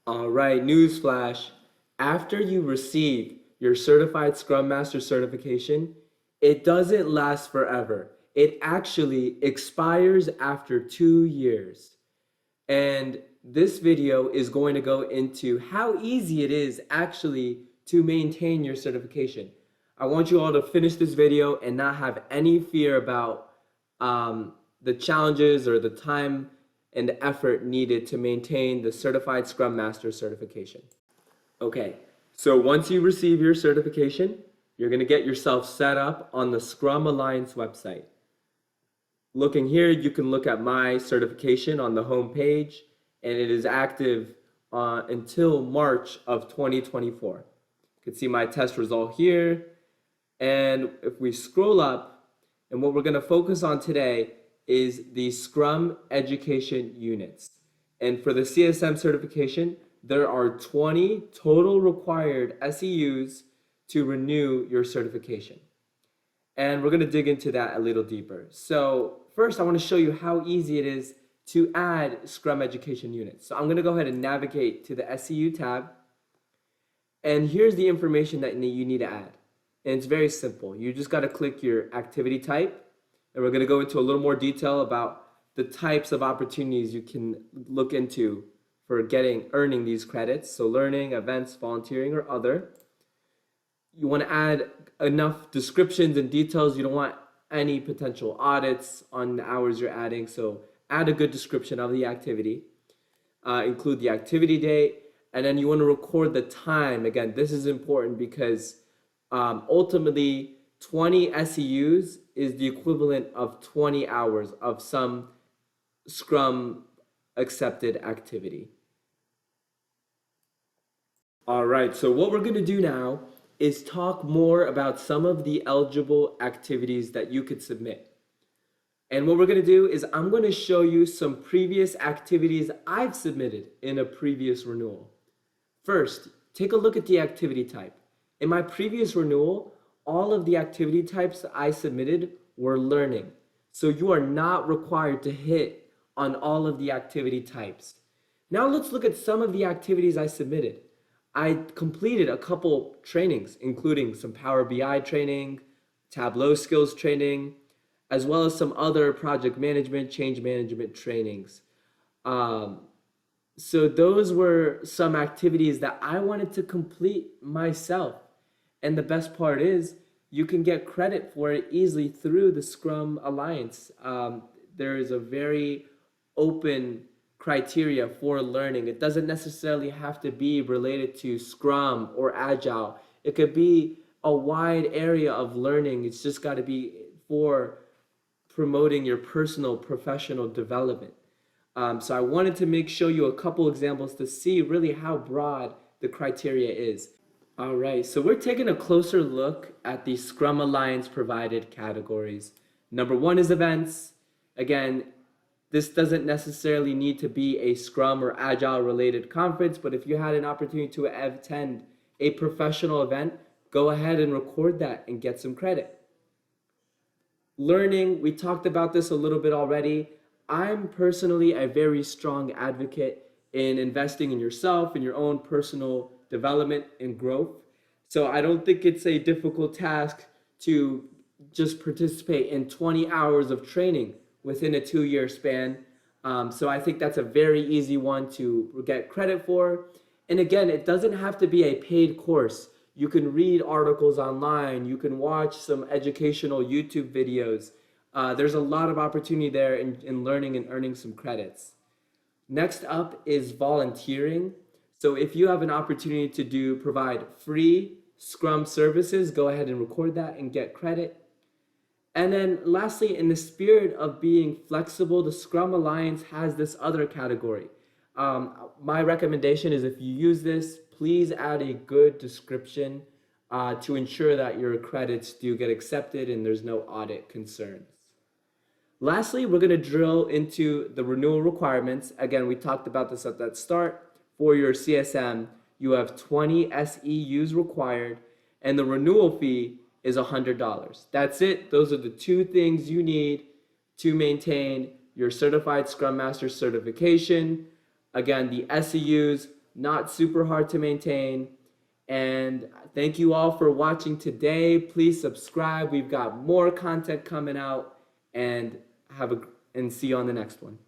All right, newsflash. After you receive your Certified Scrum Master Certification, it doesn't last forever. It actually expires after 2 years. And this video is going to go into how easy it is actually to maintain your certification. I want you all to finish this video and not have any fear about the challenges or the time and effort needed to maintain the Certified Scrum Master Certification. Okay, so once you receive your certification, you're going to get yourself set up on the Scrum Alliance website. Looking here, you can look at my certification on the home page, and it is active until March of 2024. You can see my test result here. And if we scroll up, and what we're going to focus on today is the Scrum Education Units. And for the CSM certification, there are 20 total required SEUs to renew your certification. And we're going to dig into that a little deeper. So first, I want to show you how easy it is to add Scrum Education Units. So I'm going to go ahead and navigate to the SEU tab. And here's the information that you need to add. And it's very simple. You just got to click your activity type. And we're going to go into a little more detail about the types of opportunities you can look into for earning these credits. So learning, events, volunteering, or other. You want to add enough descriptions and details. You don't want any potential audits on the hours you're adding. So add a good description of the activity. Include the activity date. And then you want to record the time. Again, this is important because ultimately 20 SEUs is the equivalent of 20 hours of some Scrum accepted activity. All right, so what we're going to do now is talk more about some of the eligible activities that you could submit. And what we're going to do is I'm going to show you some previous activities I've submitted in a previous renewal. First, take a look at the activity type. In my previous renewal, all of the activity types I submitted were learning. So you are not required to hit on all of the activity types. Now let's look at some of the activities I submitted. I completed a couple trainings, including some Power BI training, Tableau skills training, as well as some other project management, change management trainings. So those were some activities that I wanted to complete myself. And the best part is you can get credit for it easily through the Scrum Alliance. There is a very open criteria for learning. It doesn't necessarily have to be related to Scrum or Agile. It could be a wide area of learning. It's just got to be for promoting your personal professional development. So I wanted to show you a couple examples to see really how broad the criteria is. All right, so we're taking a closer look at the Scrum Alliance provided categories. Number one is events. Again, this doesn't necessarily need to be a Scrum or Agile related conference, but if you had an opportunity to attend a professional event, go ahead and record that and get some credit. Learning, we talked about this a little bit already. I'm personally a very strong advocate in investing in yourself, in your own personal development and growth. So I don't think it's a difficult task to just participate in 20 hours of training within a 2-year span. So I think that's a very easy one to get credit for. And again, it doesn't have to be a paid course. You can read articles online. You can watch some educational YouTube videos. There's a lot of opportunity there in learning and earning some credits. Next up is volunteering. So if you have an opportunity to provide free Scrum services, go ahead and record that and get credit. And then lastly, in the spirit of being flexible, the Scrum Alliance has this other category. My recommendation is if you use this, please add a good description to ensure that your credits do get accepted and there's no audit concerns. Lastly, we're going to drill into the renewal requirements. Again, we talked about this at that start. For your CSM, you have 20 SEUs required, and the renewal fee is $100. That's it. Those are the two things you need to maintain your Certified Scrum Master Certification. Again, the SEUs, not super hard to maintain. And thank you all for watching today. Please subscribe. We've got more content coming out, and and see you on the next one.